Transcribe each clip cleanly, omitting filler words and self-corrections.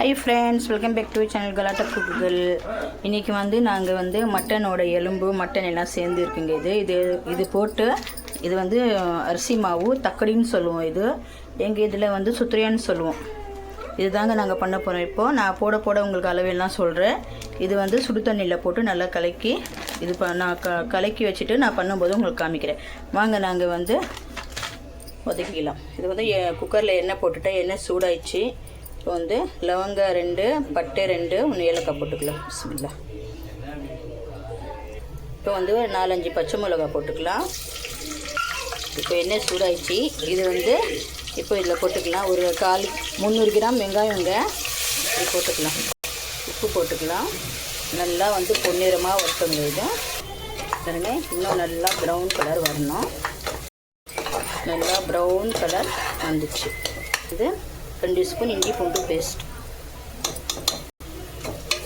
Hi friends, welcome back to channel Galata Cookgal. இன்னைக்கு நாங்க மட்டனோட எலும்பு மட்டன் எல்லாம் சேர்ந்து இருக்குங்க. இது போட்டு இது அரிசி மாவு தக்கடின்னு சொல்லுவோம். இது எங்க இதுல சுத்ரியான்னு சொல்லுவோம். இதுதாங்க நாங்க பண்ண போறோம். இப்போ நான் போட உங்களுக்கு அளவெல்லாம் சொல்றேன். இது சுடு தண்ணில போட்டு நல்லா கலக்கி இது நான் கலக்கி வச்சிட்டு நான் பண்ணும்போது உங்களுக்கு காமிக்கிறேன். வாங்க நாங்க வதக்கிக்கலாம். இது குக்கர்ல எண்ணெய் போட்டுட்டேன். எண்ணெய் சூடாயிடுச்சு. இப்போ லவங்க 2 பட்டை 2 1 ஏலக்காய் போட்டுக்கலாம். பிஸ்மில்லா. இப்போ 4-5 பச்சை மிளகாய் போட்டுக்கலாம். இப்போ எண்ணெய் சூடாயிடுச்சு. இது இப்போ இதில் போட்டுக்கலாம். ஒரு 300 கிராம் வெங்காயங்க இது போட்டுக்கலாம். உப்பு போட்டுக்கலாம். நல்லா பொன்னிறமாக வறுத்தோங்க. இது பாருங்க, இன்னும் நல்லா ப்ரௌன் கலர் வரணும். நல்லா ப்ரௌன் கலர் வந்துச்சு. இது 2 ஸ்பூன் இஞ்சி பூண்டு பேஸ்ட்,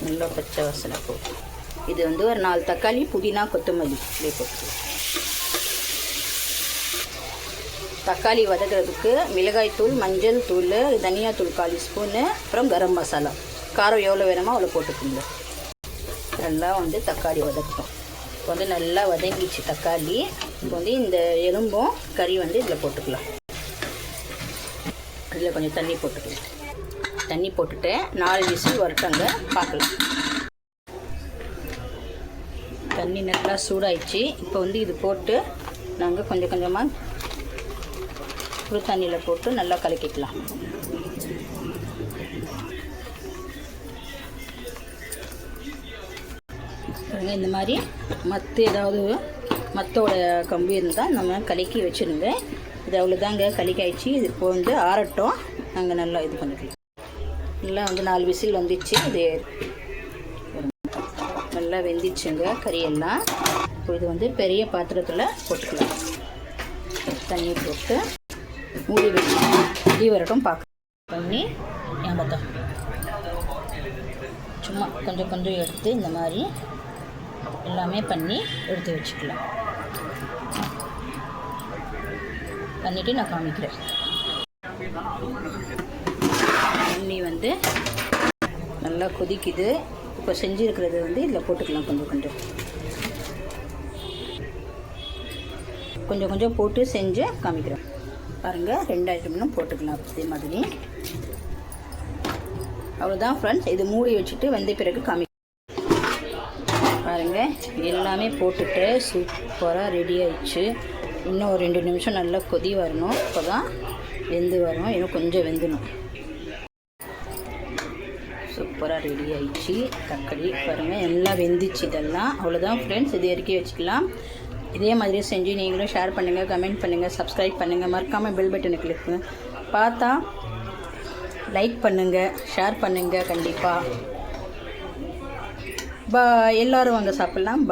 நல்லா பச்சை வாசனை போட்டு இது ஒரு 4 தக்காளி புதினா கொத்தமல்லி இப்படியே போட்டுக்கலாம். தக்காளி வதக்கிறதுக்கு மிளகாய் தூள், மஞ்சள் தூள், தனியாத்தூள் 1/4 ஸ்பூனு, அப்புறம் கரம் மசாலா. காரம் எவ்வளோ வேணுமோ அவ்வளோ போட்டுக்கோங்க. நல்லா தக்காளி வதக்கட்டும். இப்போ நல்லா வதங்கிச்சு தக்காளி. இப்போ இந்த எலும்பும் கறி இதில் போட்டுக்கலாம். இதில் கொஞ்சம் தண்ணி போட்டுக்கலாம். தண்ணி போட்டுட்டு 4 விசில் வரட்டங்க, பார்க்கலாம். தண்ணி நல்லா சூடாயிடுச்சு. இப்போ இது போட்டு நாங்கள் கொஞ்சம் கொஞ்சமாக சுடு தண்ணியில் போட்டு நல்லா கலக்கிக்கலாம். இந்த மாதிரி மத்தோட கம்பி இருந்தால் நம்ம கலக்கி வச்சுருங்க. இது அவ்வளோதாங்க, கலக்காயிடுச்சு. இது இப்போ ஆறட்டும். நாங்கள் நல்லா இது பண்ணிக்கலாம். நல்லா 4 விசில் வந்துச்சு. இது நல்லா வெந்துச்சுங்க கறியெல்லாம். இப்போ இது பெரிய பாத்திரத்தில் போட்டுக்கலாம். தண்ணி போட்டு மூடி வச்சு இடி வரட்டும் பண்ணி ஏமாத்தோம். சும்மா கொஞ்சம் கொஞ்சம் எடுத்து இந்த மாதிரி எல்லாமே பண்ணி எடுத்து வச்சுக்கலாம். பண்ணிவிட்டு நான் காமிக்கிறேன். தண்ணி நல்லா கொதிக்குது. இப்போ செஞ்சுருக்கிறது இதில் போட்டுக்கலாம். கொஞ்சம் கொஞ்சம் போட்டு செஞ்சு காமிக்கிறேன். பாருங்கள், 2 ஐட்டம்னும் போட்டுக்கலாம். அதே மாதிரி அவ்வளோதான் ஃப்ரெண்ட்ஸ். இது மூடி வச்சுட்டு வெந்த பிறகு காமிக்கிறேன். பாருங்கள், எல்லாமே போட்டுட்டு சூப்பராக ரெடி ஆயிடுச்சு. இன்னும் ஒரு 2 நிமிஷம் நல்லா கொதி வரணும். இப்போ தான் வெந்து வரும். இன்னும் கொஞ்சம் வெந்துடும். சூப்பராக ரெடி ஆயிடுச்சு தக்காளி. பாருங்கள், எல்லாம் வெந்துச்சு. இதெல்லாம் அவ்வளோதான் ஃப்ரெண்ட்ஸ். இது இறக்கி வச்சுக்கலாம். இதே மாதிரியே செஞ்சு நீங்களும் ஷேர் பண்ணுங்கள், கமெண்ட் பண்ணுங்கள், சப்ஸ்கிரைப் பண்ணுங்கள். மறக்காமல் பெல் பட்டனை கிளிக் பண்ணுங்க. பார்த்தா லைக் பண்ணுங்கள், ஷேர் பண்ணுங்கள் கண்டிப்பாக. எல்லோரும் வாங்க சாப்பிட்லாம்.